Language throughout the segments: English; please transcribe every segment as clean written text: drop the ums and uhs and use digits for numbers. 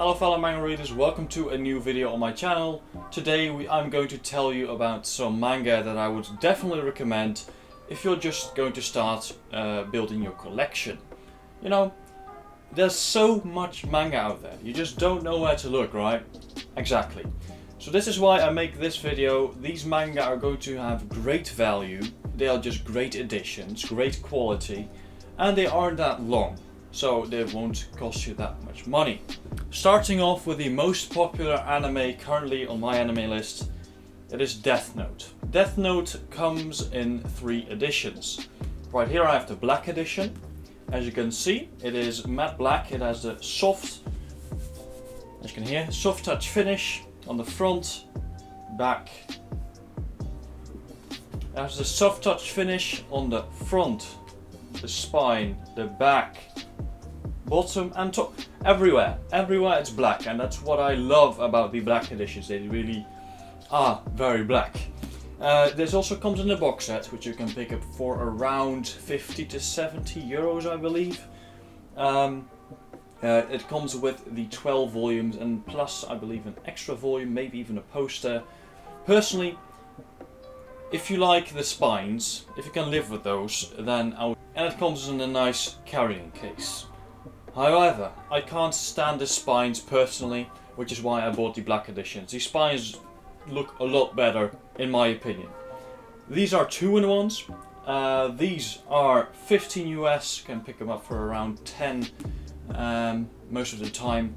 Hello fellow manga readers, welcome to a new video on my channel. Today I'm going to tell you about some manga that I would definitely recommend if you're just going to start building your collection. You know, there's so much manga out there, you just don't know where to look, right? Exactly. So this is why I make this video. These manga are going to have great value, they are just great editions, great quality, and they aren't that long, so they won't cost you that much money. Starting off with the most popular anime currently on my anime list, it is Death Note. Death Note comes in 3 editions. Right here I have the black edition. As you can see, it is matte black. It has the soft, as you can hear, soft touch finish on the front, back. It has the soft touch finish on the front, the spine, the back, bottom and top, everywhere it's black, and that's what I love about the black editions. They really are very black. This also comes in a box set, which you can pick up for around 50 to 70 euros, I believe. It comes with the 12 volumes and plus, I believe, an extra volume, maybe even a poster. Personally, if you like the spines, if you can live with those, then and it comes in a nice carrying case. However, I can't stand the spines personally, which is why I bought the black editions. The spines look a lot better, in my opinion. These are 2-in-1s. These are 15 US, can pick them up for around 10 most of the time.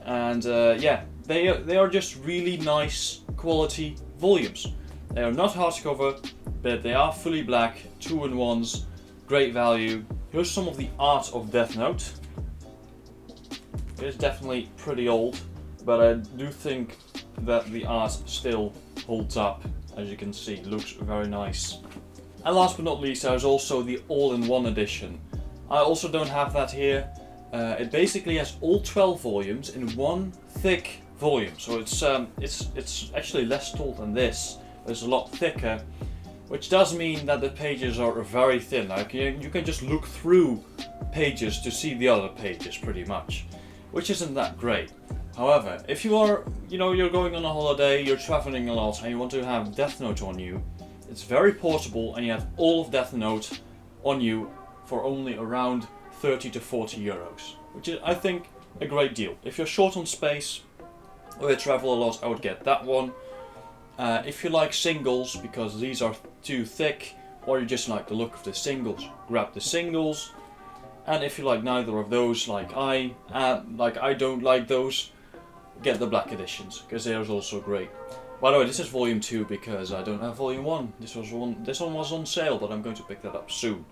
And yeah, they are just really nice quality volumes. They are not hardcover, but they are fully black, 2-in-1s, great value. Here's some of the art of Death Note. It's definitely pretty old, but I do think that the art still holds up. As you can see, looks very nice. And last but not least, there's also the all-in-one edition. I also don't have that here. It basically has all 12 volumes in one thick volume, so it's actually less tall than this. It's a lot thicker, which does mean that the pages are very thin. Like you can just look through pages to see the other pages, pretty much, which isn't that great. However, if you are, you're going on a holiday, you're traveling a lot, and you want to have Death Note on you, it's very portable, and you have all of Death Note on you for only around 30 to 40 euros, which is, I think, a great deal. If you're short on space, or you travel a lot, I would get that one. If you like singles, because these are too thick, or you just like the look of the singles, grab the singles. And if you like neither of those, like I don't like those, get the black editions, because they are also great. By the way, this is volume 2 because I don't have volume 1. This one was on sale, but I'm going to pick that up soon.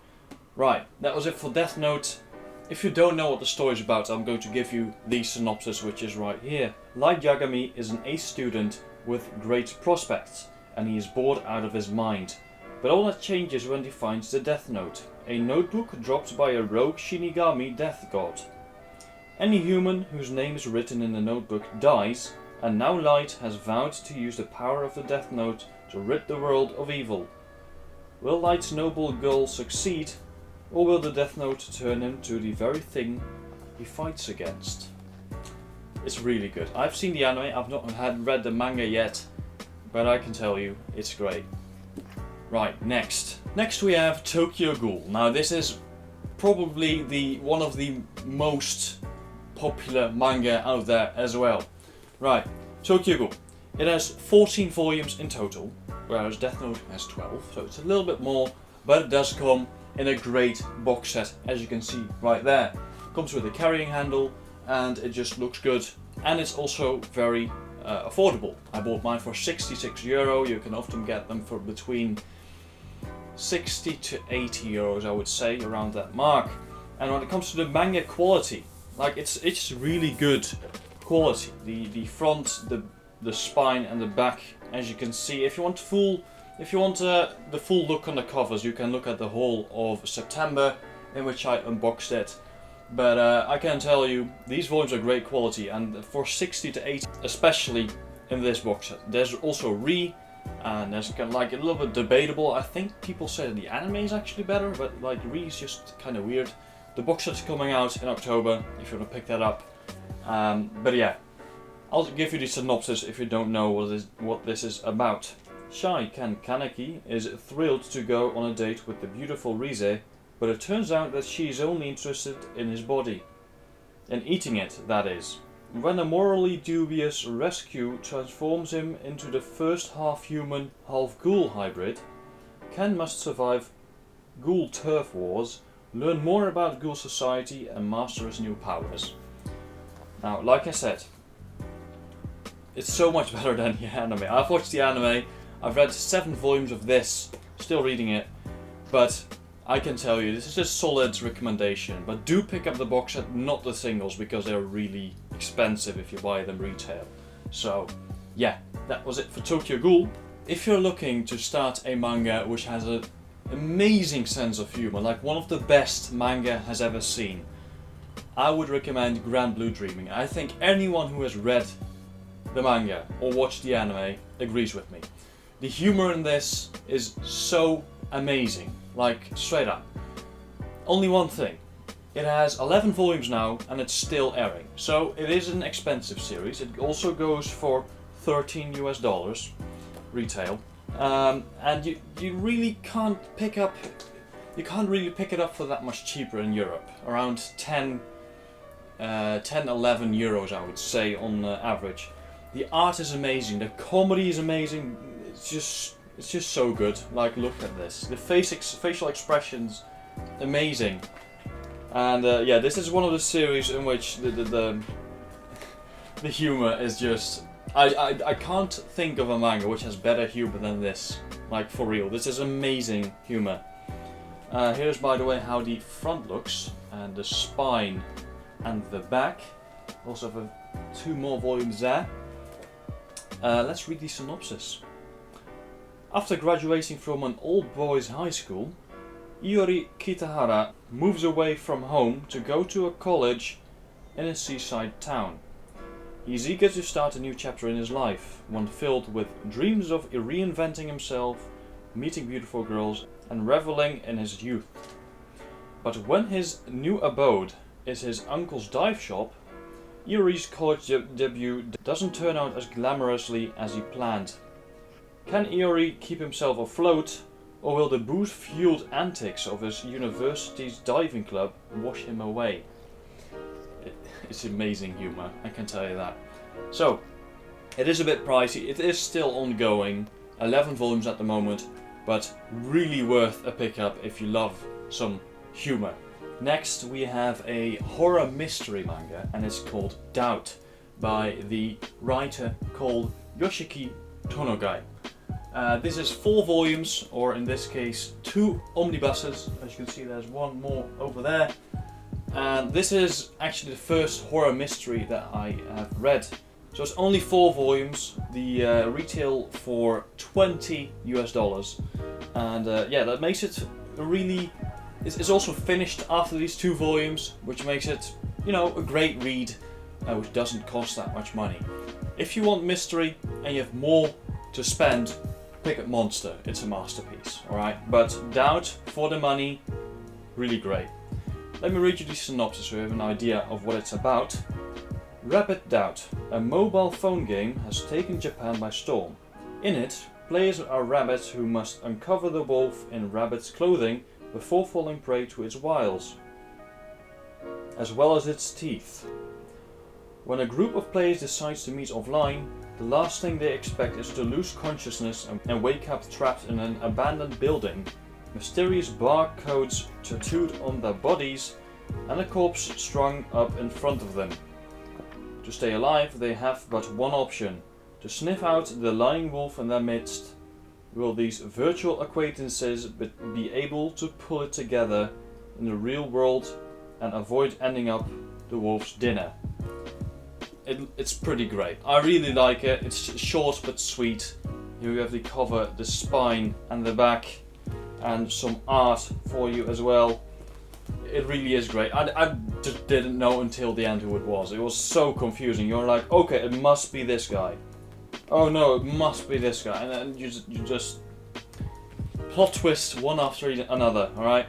Right, that was it for Death Note. If you don't know what the story is about, I'm going to give you the synopsis, which is right here. Light Yagami is an ace student with great prospects, and he is bored out of his mind. But all that changes when he finds the Death Note, a notebook dropped by a rogue Shinigami death god. Any human whose name is written in the notebook dies, and now Light has vowed to use the power of the Death Note to rid the world of evil. Will Light's noble goal succeed, or will the Death Note turn him to the very thing he fights against? It's really good. I've seen the anime, I've not read the manga yet, but I can tell you, it's great. Right, next we have Tokyo Ghoul. Now this is probably one of the most popular manga out there as well. Right, Tokyo Ghoul. It has 14 volumes in total, whereas Death Note has 12, so it's a little bit more, but it does come in a great box set, as you can see right there. It comes with a carrying handle, and it just looks good, and it's also very affordable. I bought mine for 66 euro. You can often get them for between 60 to 80 euros, I would say, around that mark. And when it comes to the manga quality, like it's really good quality. The front, the spine, and the back, as you can see. If you want the full look on the covers, you can look at the whole of September, in which I unboxed it. But I can tell you, these volumes are great quality, and for 60 to 80, especially in this box set. There's also and there's kind of like a little bit debatable. I think people say that the anime is actually better, but like is just kind of weird. The box set's coming out in October, if you want to pick that up. But yeah, I'll give you the synopsis if you don't know what this is about. Shy Ken Kaneki is thrilled to go on a date with the beautiful Rize, but it turns out that she is only interested in his body. In eating it, that is. When a morally dubious rescue transforms him into the first half-human, half-ghoul hybrid, Ken must survive ghoul turf wars, learn more about ghoul society and master his new powers. Now, like I said, it's so much better than the anime. I've watched the anime, I've read 7 volumes of this, still reading it, but I can tell you, this is a solid recommendation. But do pick up the box set, not the singles, because they're really expensive if you buy them retail. So, yeah, that was it for Tokyo Ghoul. If you're looking to start a manga which has an amazing sense of humor, like one of the best manga has ever seen, I would recommend Grand Blue Dreaming. I think anyone who has read the manga or watched the anime agrees with me. The humor in this is so amazing, like straight up. Only one thing, it has 11 volumes now and it's still airing, so it is an expensive series. It also goes for $13 US retail, and you really can't pick up, you can't really pick it up for that much cheaper in Europe, around 10, 11 euros I would say on average. The art is amazing, the comedy is amazing, it's just so good. Like, look at this, the facial expressions, amazing. And yeah, this is one of the series in which the humor is just, I can't think of a manga which has better humor than this, like for real. This is amazing humor. Here's, by the way, how the front looks, and the spine and the back. Also have 2 more volumes there. Let's read the synopsis. After graduating from an all-boys high school, Iori Kitahara moves away from home to go to a college in a seaside town. He's eager to start a new chapter in his life, one filled with dreams of reinventing himself, meeting beautiful girls, and reveling in his youth. But when his new abode is his uncle's dive shop, Iori's college debut doesn't turn out as glamorously as he planned. Can Iori keep himself afloat, or will the booze-fueled antics of his university's diving club wash him away? It's amazing humor, I can tell you that. So, it is a bit pricey, it is still ongoing, 11 volumes at the moment, but really worth a pickup if you love some humor. Next we have a horror mystery manga, and it's called Doubt, by the writer called Yoshiki Tonogai. This is 4 volumes, or in this case 2 omnibuses. As you can see, there's one more over there. And this is actually the first horror mystery that I have read. So it's only 4 volumes, the retail for $20 US. And yeah, that makes it really... It's also finished after these 2 volumes, which makes it, you know, a great read, which doesn't cost that much money. If you want mystery and you have more to spend, pick up Monster, it's a masterpiece, alright? But Doubt, for the money, really great. Let me read you the synopsis so you have an idea of what it's about. Rabbit Doubt, a mobile phone game, has taken Japan by storm. In it, players are rabbits who must uncover the wolf in rabbit's clothing before falling prey to its wiles, as well as its teeth. When a group of players decides to meet offline, the last thing they expect is to lose consciousness and wake up trapped in an abandoned building, mysterious barcodes tattooed on their bodies, and a corpse strung up in front of them. To stay alive, they have but one option: to sniff out the lying wolf in their midst. Will these virtual acquaintances be able to pull it together in the real world and avoid ending up the wolf's dinner? It's pretty great. I really like it. It's short but sweet. Here we have the cover, the spine and the back, and some art for you as well. It really is great. I just didn't know until the end who it was. It was so confusing. You're like, okay, it must be this guy. Oh no, it must be this guy. And then you just plot twist one after another, alright?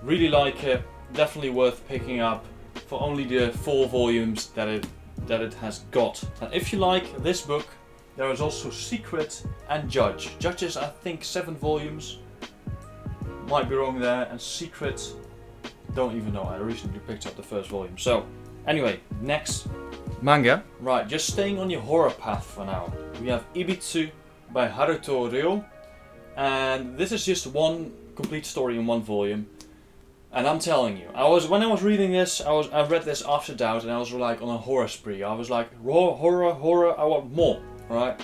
Really like it. Definitely worth picking up. for only the 4 volumes that it has got. And if you like this book, there is also Secret and Judge. Judge is, I think, 7 volumes. Might be wrong there. And Secret, don't even know. I recently picked up the first volume. So, anyway, next manga. Right, just staying on your horror path for now. We have Ibitsu by Haruto Ryo. And this is just one complete story in 1 volume. And I'm telling you, when I was reading this, I read this after Doubt, and I was like on a horror spree. I was like, horror, I want more, right?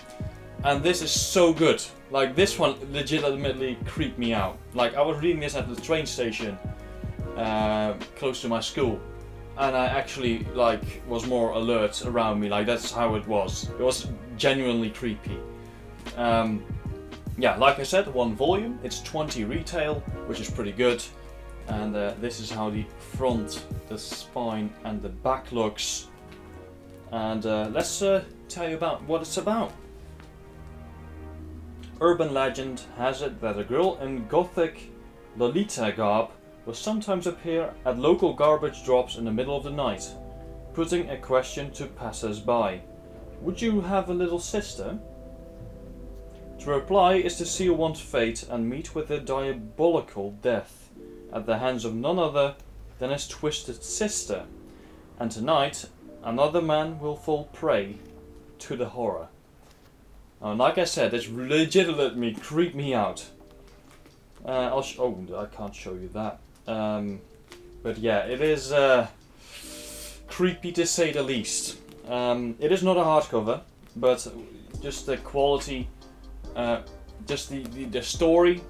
And this is so good. Like, this one legitimately creeped me out. Like, I was reading this at the train station, close to my school, and I actually like was more alert around me. Like, that's how it was. It was genuinely creepy. Yeah, like I said, 1 volume. It's 20 retail, which is pretty good. And this is how the front, the spine and the back looks. And let's tell you about what it's about. Urban legend has it that a girl in gothic Lolita garb will sometimes appear at local garbage drops in the middle of the night, putting a question to passers-by. Would you have a little sister? To reply is to seal one's fate and meet with a diabolical death at the hands of none other than his twisted sister. And tonight, another man will fall prey to the horror. And like I said, it's legitimately creeped me out. I can't show you that. But yeah, it is creepy to say the least. It is not a hardcover, but just the quality, just the story.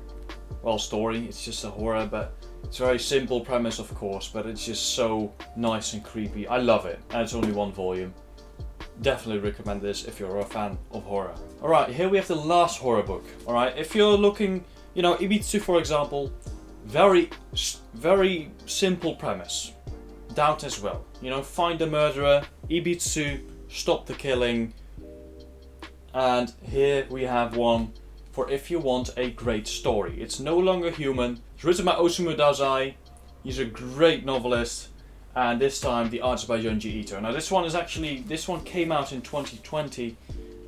Well, story, it's just a horror, but it's a very simple premise, of course, but it's just so nice and creepy. I love it, and it's only 1 volume. Definitely recommend this if you're a fan of horror. Alright, here we have the last horror book. Alright, if you're looking, Ibitsu, for example, very simple premise. Doubt as well. Find the murderer, Ibitsu, stop the killing. And here we have one for if you want a great story. It's no longer human. It's written by Osamu Dazai. He's a great novelist, and this time the art is by Junji Ito. Now this one came out in 2020,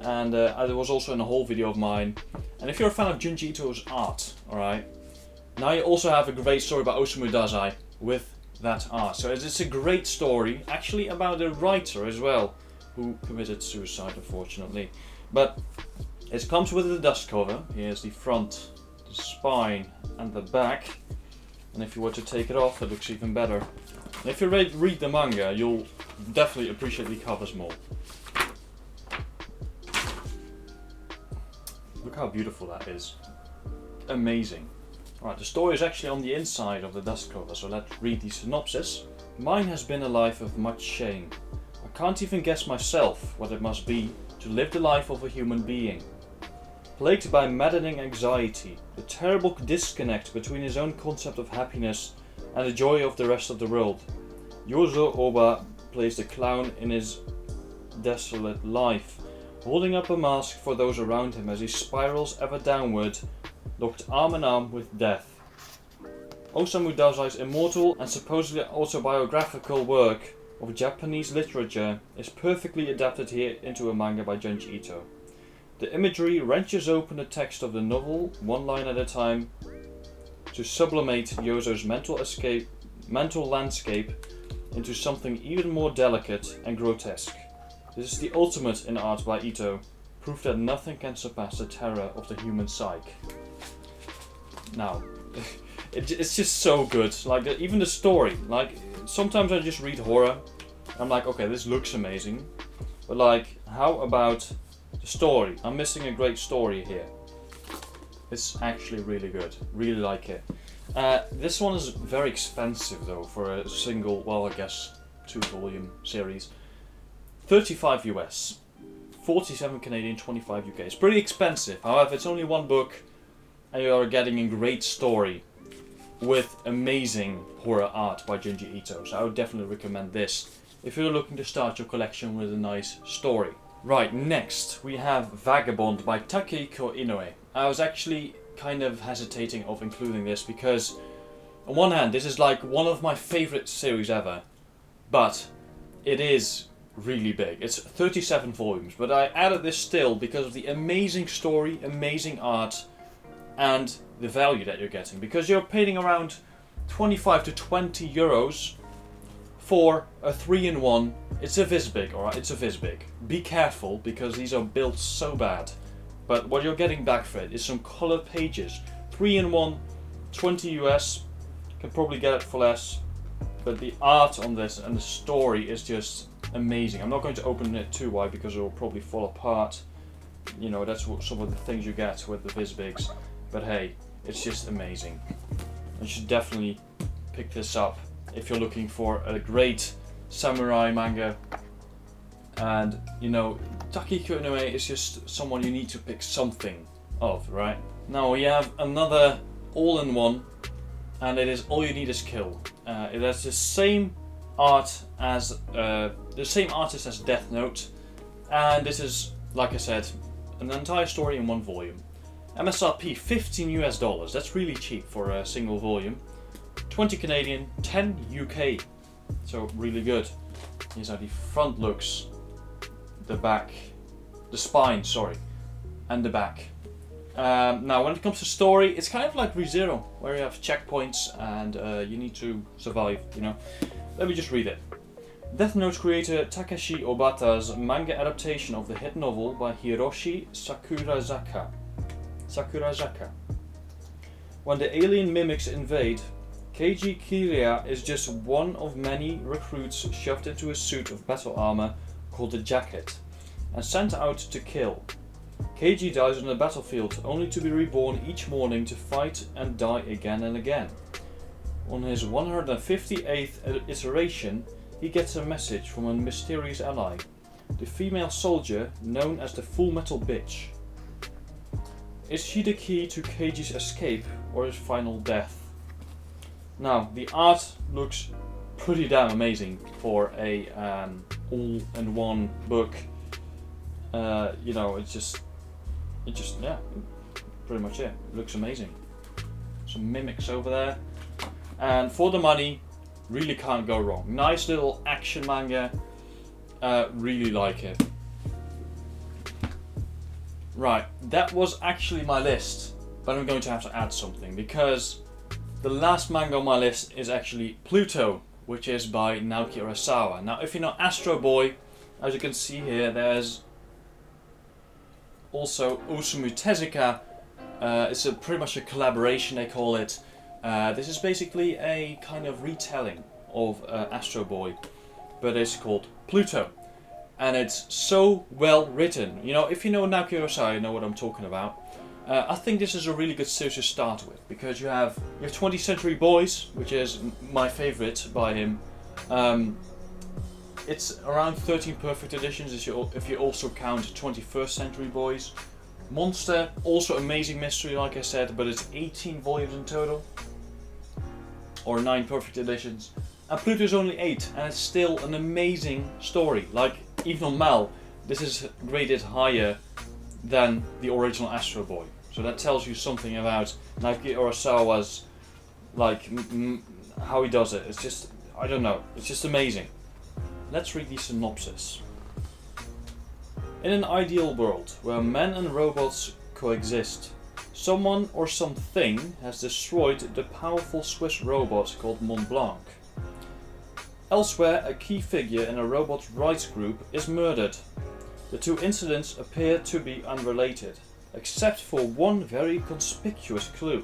and it was also in a whole video of mine. And if you're a fan of Junji Ito's art, alright, now you also have a great story by Osamu Dazai with that art. So it's a great story, actually about a writer as well, who committed suicide, unfortunately. But it comes with the dust cover. Here's the front, the spine and the back. And if you were to take it off, it looks even better. And if you read the manga, you'll definitely appreciate the covers more. Look how beautiful that is. Amazing. Alright, the story is actually on the inside of the dust cover, so let's read the synopsis. Mine has been a life of much shame. I can't even guess myself what it must be to live the life of a human being. Plagued by maddening anxiety, the terrible disconnect between his own concept of happiness and the joy of the rest of the world, Yozo Oba plays the clown in his desolate life, holding up a mask for those around him as he spirals ever downward, locked arm in arm with death. Osamu Dazai's immortal and supposedly autobiographical work of Japanese literature is perfectly adapted here into a manga by Junji Ito. The imagery wrenches open the text of the novel, 1 line at a time, to sublimate Yozo's mental landscape into something even more delicate and grotesque. This is the ultimate in art by Ito, proof that nothing can surpass the terror of the human psyche. Now, it's just so good. Like, even the story. Like, sometimes I just read horror, I'm like, okay, this looks amazing, but like, how about the story? I'm missing a great story here. It's actually really good. Really like it. This one is very expensive though for a single, well, I guess 2-volume series. 35 US, 47 Canadian, 25 UK. It's pretty expensive. However, it's only 1 book, and you are getting a great story with amazing horror art by Junji Ito. So I would definitely recommend this if you're looking to start your collection with a nice story. Right, next we have Vagabond by Takehiko Inoue. I was actually kind of hesitating of including this because on one hand this is like one of my favorite series ever, but it is really big. It's 37 volumes, but I added this still because of the amazing story, amazing art, and the value that you're getting. Because you're paying around 25 to 20 euros for a 3-in-1. It's a Visbig, alright? It's a Visbig. Be careful, because these are built so bad. But what you're getting back for it is some colored pages. 3-in-1, 20 US. Can probably get it for less. But the art on this and the story is just amazing. I'm not going to open it too wide because it will probably fall apart. You know, that's what some of the things you get with the Visbigs. But hey, it's just amazing. You should definitely pick this up if you're looking for a great samurai manga. And, you know, Takiko Inoue is just someone you need to pick something of, right? Now we have another all-in-one, and it is All You Need Is Kill. It has the same art as the same artist as Death Note, and this is, like I said, an entire story in one volume. MSRP $15 US. That's really cheap for a single volume. 20 Canadian, 10 UK. So really good. Here's how the front looks, the back, the spine, sorry, and the back. Now when it comes to story, it's kind of like ReZero, where you have checkpoints and you need to survive, you know. Let me just read it. Death Note creator Takeshi Obata's manga adaptation of the hit novel by Hiroshi Sakurazaka. When the alien mimics invade, Keiji Kiriya is just one of many recruits shoved into a suit of battle armor called the Jacket and sent out to kill. Keiji dies on the battlefield, only to be reborn each morning to fight and die again and again. On his 158th iteration, he gets a message from a mysterious ally, the female soldier known as the Full Metal Bitch. Is she the key to Keiji's escape or his final death? Now, the art looks pretty damn amazing for a all-in-one book. You know, yeah, pretty much it. It looks amazing. Some mimics over there. And for the money, really can't go wrong. Nice little action manga. Really like it. Right, that was actually my list, but I'm going to have to add something because the last manga on my list is actually Pluto, which is by Naoki Urasawa. Now, if you know Astro Boy, as you can see here, there's also Osamu Tezuka. It's pretty much a collaboration, they call it. This is basically a kind of retelling of Astro Boy, but it's called Pluto. And it's so well written. You know, if you know Naoki Urasawa, you know what I'm talking about. I think this is a really good series to start with because you have 20th Century Boys, which is my favorite by him. It's around 13 perfect editions if you also count 21st Century Boys. Monster, also amazing mystery, like I said, but it's 18 volumes in total, or 9 perfect editions. And Pluto's only 8, and it's still an amazing story. Like, even on Mal, this is rated higher than the original Astro Boy. So that tells you something about Naoki Urasawa's, like, how he does it. It's just, I don't know, it's just amazing. Let's read the synopsis. In an ideal world where men and robots coexist, someone or something has destroyed the powerful Swiss robot called Mont Blanc. Elsewhere, a key figure in a robot rights group is murdered. The two incidents appear to be unrelated, except for one very conspicuous clue.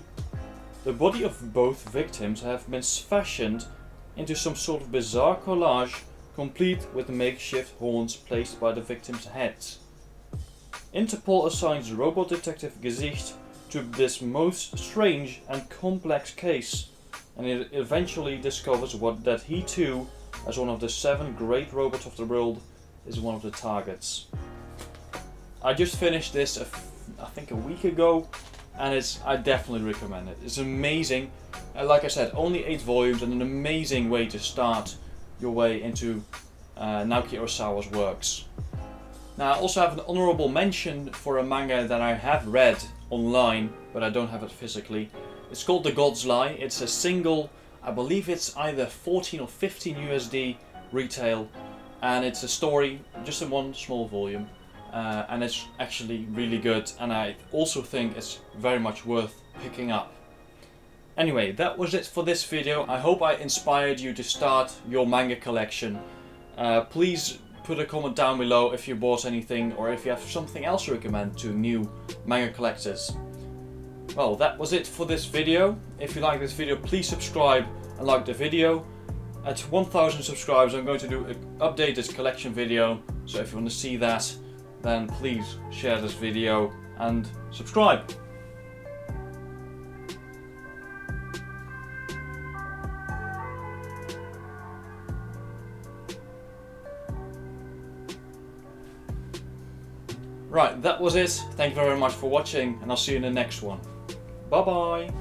The body of both victims have been fashioned into some sort of bizarre collage, complete with makeshift horns placed by the victims' heads. Interpol assigns robot detective Gesicht to this most strange and complex case, and it eventually discovers that he too, as one of the 7 great robots of the world, is one of the targets. I just finished this, I think a week ago, and I definitely recommend it. It's amazing. Like I said, only 8 volumes and an amazing way to start your way into Naoki Urasawa's works. Now, I also have an honorable mention for a manga that I have read online, but I don't have it physically. It's called The God's Lie. It's a single, I believe it's either 14 or 15 USD, retail, and it's a story just in one small volume, and it's actually really good, and I also think it's very much worth picking up. Anyway, that was it for this video. I hope I inspired you to start your manga collection. Please put a comment down below if you bought anything, or if you have something else to recommend to new manga collectors. Well, that was it for this video. If you like this video, please subscribe and like the video. At 1000 subscribers, I'm going to do an updated collection video, so if you want to see that, then please share this video and subscribe. Right, that was it. Thank you very much for watching, and I'll see you in the next one. Bye bye!